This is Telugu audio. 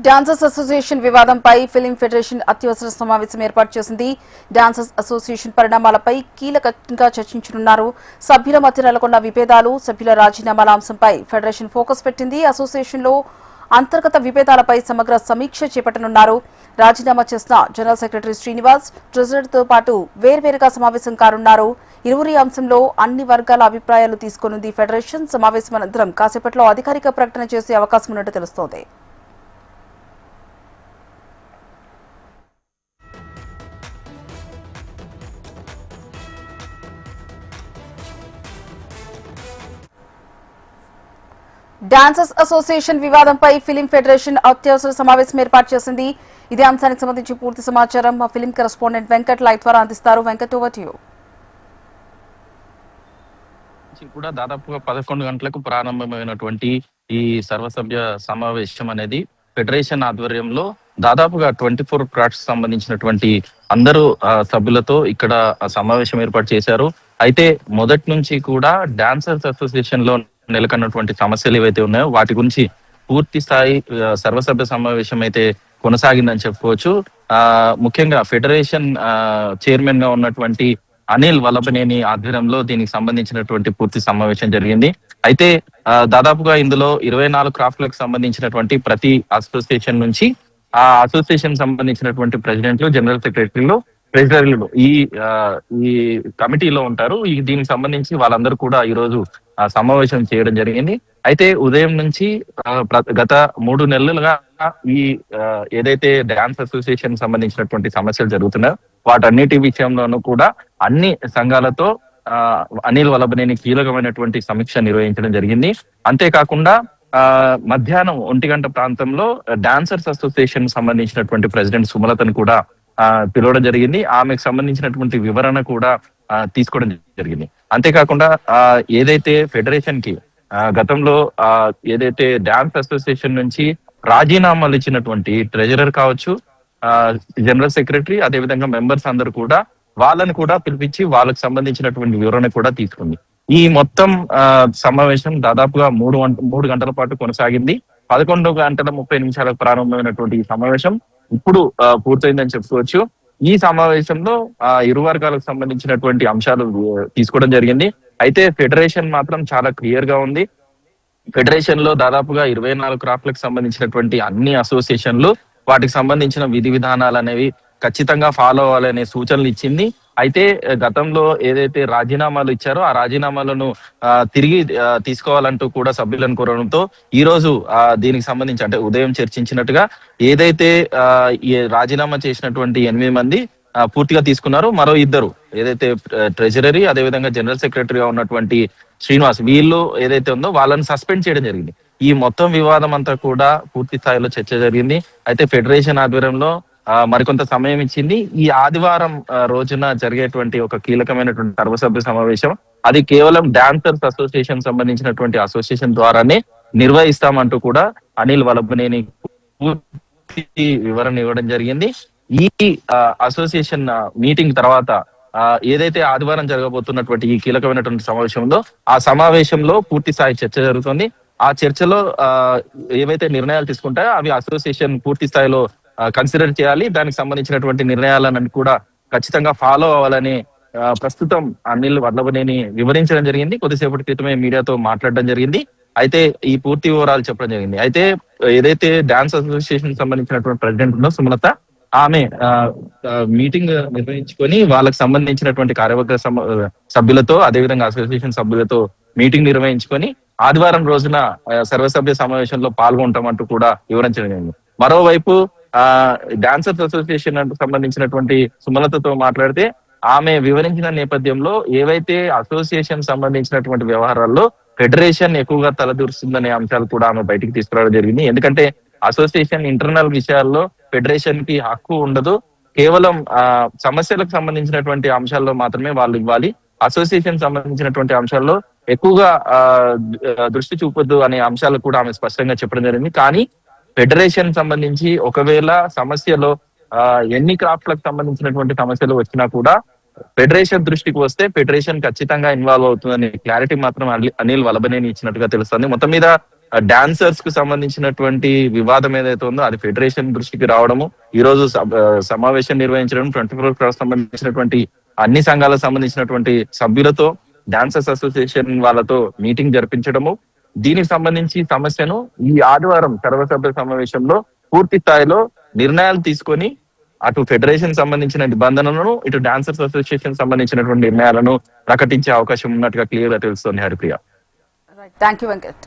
డాన్సర్స్ అసోసియేషన్ వివాదంపై ఫిలిం ఫెడరేషన్ అత్యవసర సమావేశం ఏర్పాటు చేసింది. డాన్సర్స్ అసోసియేషన్ పరిణామాలపై కీలకంగా చర్చించనున్నారు. సభ్యుల మధ్య నెలకొన్న విభేదాలు, సభ్యుల రాజీనామాల అంశంపై ఫెడరేషన్ ఫోకస్ పెట్టింది. అసోసియేషన్లో అంతర్గత విభేదాలపై సమగ్ర సమీక్ష చేపట్టనున్నారు. రాజీనామా చేసిన జనరల్ సెక్రటరీ శ్రీనివాస్, ట్రెజరర్తో పాటు వేర్వేరుగా సమావేశం కానున్నారు. ఇరువురి అంశంలో అన్ని వర్గాల అభిప్రాయాలు తీసుకోనుంది ఫెడరేషన్. సమావేశం అనంతరం కాసేపట్లో అధికారిక ప్రకటన చేసే అవకాశం ఉన్నట్టు తెలుస్తోంది. డాన్సర్స్ అసోసియేషన్ వివాదంపై ఫిలిం ఫెడరేషన్ అత్యవసర సమావేశం ఏర్పాటు చేసింది. ఇదే అంశానికి సంబంధించి పూర్తి సమాచారం మా ఫిలిం కరెస్పాండెంట్ వెంకట్ లైవ్ ద్వారా అందిస్తారు. Venkat, over to you. కూడా దాదాపుగా 11 గంటలకు ప్రారంభమైనటువంటి ఈ సర్వసభ్య సమావేశం అనేది ఫెడరేషన్ ఆధ్వర్యంలో దాదాపుగా 24 క్రాఫ్ట్స్ సంబంధించినటువంటి అందరూ సభ్యులతో ఇక్కడ సమావేశం ఏర్పాటు చేశారు. అయితే మొదటి నుంచి కూడా డాన్సర్స్ అసోసియేషన్ లో నెలకొన్నటువంటి సమస్యలు ఏవైతే ఉన్నాయో వాటి గురించి పూర్తి స్థాయి సర్వసభ్య సమావేశం అయితే కొనసాగిందని చెప్పుకోవచ్చు. ముఖ్యంగా ఫెడరేషన్ చైర్మన్ గా ఉన్నటువంటి అనిల్ వల్లభనేని ఆధ్వర్యంలో దీనికి సంబంధించినటువంటి పూర్తి సమావేశం జరిగింది. అయితే దాదాపుగా ఇందులో 24 క్రాఫ్ట్లకు సంబంధించినటువంటి ప్రతి అసోసియేషన్ నుంచి ఆ అసోసియేషన్ సంబంధించినటువంటి ప్రెసిడెంట్లు, జనరల్ సెక్రటరీలు, ట్రెజరీలు ఈ కమిటీలో ఉంటారు. దీనికి సంబంధించి వాళ్ళందరూ కూడా ఈ రోజు సమావేశం చేయడం జరిగింది. అయితే ఉదయం నుంచి గత 3 నెలలుగా ఈ ఏదైతే డాన్స్ అసోసియేషన్ సంబంధించినటువంటి సమస్యలు జరుగుతున్నాయో వాటన్నిటి విషయంలోనూ కూడా అన్ని సంఘాలతో అనిల్ వల్లభనేని కీలకమైనటువంటి సమీక్ష నిర్వహించడం జరిగింది. అంతేకాకుండా మధ్యాహ్నం 1 గంట ప్రాంతంలో డాన్సర్స్ అసోసియేషన్ సంబంధించినటువంటి ప్రెసిడెంట్ సుమలతను కూడా పిలవడం జరిగింది. ఆమెకు సంబంధించినటువంటి వివరణ కూడా తీసుకోవడం జరిగింది. అంతేకాకుండా ఏదైతే ఫెడరేషన్ కి గతంలో ఏదైతే డాన్స్ అసోసియేషన్ నుంచి రాజీనామాలు ఇచ్చినటువంటి ట్రెజరర్ కావచ్చు, జనరల్ సెక్రటరీ, అదేవిధంగా మెంబర్స్ అందరూ కూడా వాళ్ళని కూడా పిలిపించి వాళ్ళకి సంబంధించినటువంటి వివరణ కూడా తీసుకుంది. ఈ మొత్తం సమావేశం దాదాపుగా 3 గంటల పాటు కొనసాగింది. 11 గంటల 30 నిమిషాలకు ప్రారంభమైనటువంటి ఈ సమావేశం ఇప్పుడు పూర్తయిందని చెప్పుకోవచ్చు. ఈ సమావేశంలో ఇరు వర్గాలకు సంబంధించినటువంటి అంశాలు తీసుకోవడం జరిగింది. అయితే ఫెడరేషన్ మాత్రం చాలా క్లియర్ గా ఉంది. ఫెడరేషన్ లో దాదాపుగా 24 క్రాఫ్ట్లకు సంబంధించినటువంటి అన్ని అసోసియేషన్లు వాటికి సంబంధించిన విధి విధానాలు అనేవి ఖచ్చితంగా ఫాలో అవ్వాలనే సూచనలు ఇచ్చింది. అయితే గతంలో ఏదైతే రాజీనామాలు ఇచ్చారో ఆ రాజీనామాలను తిరిగి తీసుకోవాలంటూ కూడా సభ్యులను కోరడంతో ఈ రోజు దీనికి సంబంధించి అంటే ఉదయం చర్చించినట్టుగా ఏదైతే ఈ రాజీనామా చేసినటువంటి 8 మంది పూర్తిగా తీసుకున్నారు. మరో 2 ఏదైతే ట్రెజరీ అదేవిధంగా జనరల్ సెక్రటరీగా ఉన్నటువంటి శ్రీనివాస్ వీళ్ళు ఏదైతే ఉందో వాళ్ళని సస్పెండ్ చేయడం జరిగింది. ఈ మొత్తం వివాదం అంతా కూడా పూర్తి స్థాయిలో చర్చ జరిగింది. అయితే ఫెడరేషన్ ఆధ్వర్యంలో మరికొంత సమయం ఇచ్చింది. ఈ ఆదివారం రోజున జరిగేటువంటి ఒక కీలకమైనటువంటి సర్వసభ్య సమావేశం అది కేవలం డాన్సర్స్ అసోసియేషన్ సంబంధించినటువంటి అసోసియేషన్ ద్వారానే నిర్వహిస్తామంటూ కూడా అనిల్ వల్లభనేని పూర్తి వివరణ ఇవ్వడం జరిగింది. ఈ అసోసియేషన్ మీటింగ్ తర్వాత ఏదైతే ఆదివారం జరగబోతున్నటువంటి ఈ కీలకమైనటువంటి సమావేశంలో ఆ సమావేశంలో పూర్తి స్థాయి చర్చ జరుగుతుంది. ఆ చర్చలో ఏవైతే నిర్ణయాలు తీసుకుంటాయో అవి అసోసియేషన్ పూర్తి స్థాయిలో కన్సిడర్ చేయాలి. దానికి సంబంధించినటువంటి నిర్ణయాలను కూడా ఖచ్చితంగా ఫాలో అవ్వాలని ప్రస్తుతం అనిల్ వల్లభనేని వివరించడం జరిగింది. కొద్దిసేపటి క్రితమే మీడియాతో మాట్లాడడం జరిగింది. అయితే ఈ పూర్తి వివరాలు చెప్పడం జరిగింది. అయితే ఏదైతే డాన్స్ అసోసియేషన్ సంబంధించినటువంటి ప్రెసిడెంట్ ఉందో సుమలత, ఆమె మీటింగ్ నిర్వహించుకొని వాళ్ళకి సంబంధించినటువంటి కార్యవర్గ సభ్యులతో అదేవిధంగా అసోసియేషన్ సభ్యులతో మీటింగ్ నిర్వహించుకొని ఆదివారం రోజున సర్వసభ్య సమావేశంలో పాల్గొంటామంటూ కూడా వివరించడం జరిగింది. మరోవైపు డాన్సర్స్ అసోసియేషన్ సంబంధించినటువంటి సుమలతతో మాట్లాడితే ఆమె వివరించిన నేపథ్యంలో ఏవైతే అసోసియేషన్ సంబంధించినటువంటి వ్యవహారాల్లో ఫెడరేషన్ ఎక్కువగా తలదూరుస్తుందనే అంశాలు కూడా ఆమె బయటికి తీసుకురావడం జరిగింది. ఎందుకంటే అసోసియేషన్ ఇంటర్నల్ విషయాల్లో ఫెడరేషన్ కి హక్కు ఉండదు. కేవలం సమస్యలకు సంబంధించినటువంటి అంశాల్లో మాత్రమే వాళ్ళు ఇవ్వాలి. అసోసియేషన్ సంబంధించినటువంటి అంశాల్లో ఎక్కువగా దృష్టి చూపొద్దు అనే అంశాలు కూడా ఆమె స్పష్టంగా చెప్పడం జరిగింది. కానీ ఫెడరేషన్ సంబంధించి ఒకవేళ సమస్యలో ఎన్ని క్రాఫ్ట్లకు సంబంధించినటువంటి సమస్యలు వచ్చినా కూడా ఫెడరేషన్ దృష్టికి వస్తే ఫెడరేషన్ ఖచ్చితంగా ఇన్వాల్వ్ అవుతుందని క్లారిటీ మాత్రం అనిల్ వల్లభనేని ఇచ్చినట్టుగా తెలుస్తుంది. మొత్తం మీద డాన్సర్స్ కు సంబంధించినటువంటి వివాదం ఏదైతే ఉందో అది ఫెడరేషన్ దృష్టికి రావడము, ఈ రోజు సమావేశం నిర్వహించడం, 24 క్రాస్ సంబంధించినటువంటి అన్ని సంఘాలకు సంబంధించినటువంటి సభ్యులతో డాన్సర్స్ అసోసియేషన్ వాళ్ళతో మీటింగ్ జరిపించడము, దీనికి సంబంధించి సమస్యను ఈ ఆదివారం సర్వసభ్య సమావేశంలో పూర్తి స్థాయిలో నిర్ణయాలు తీసుకొని అటు ఫెడరేషన్ సంబంధించిన నిబంధనలను, ఇటు డాన్సర్స్ అసోసియేషన్ సంబంధించినటువంటి నిర్ణయాలను ప్రకటించే అవకాశం ఉన్నట్టుగా క్లియర్ గా తెలుస్తోంది హరిప్రియ. Thank you Venkat.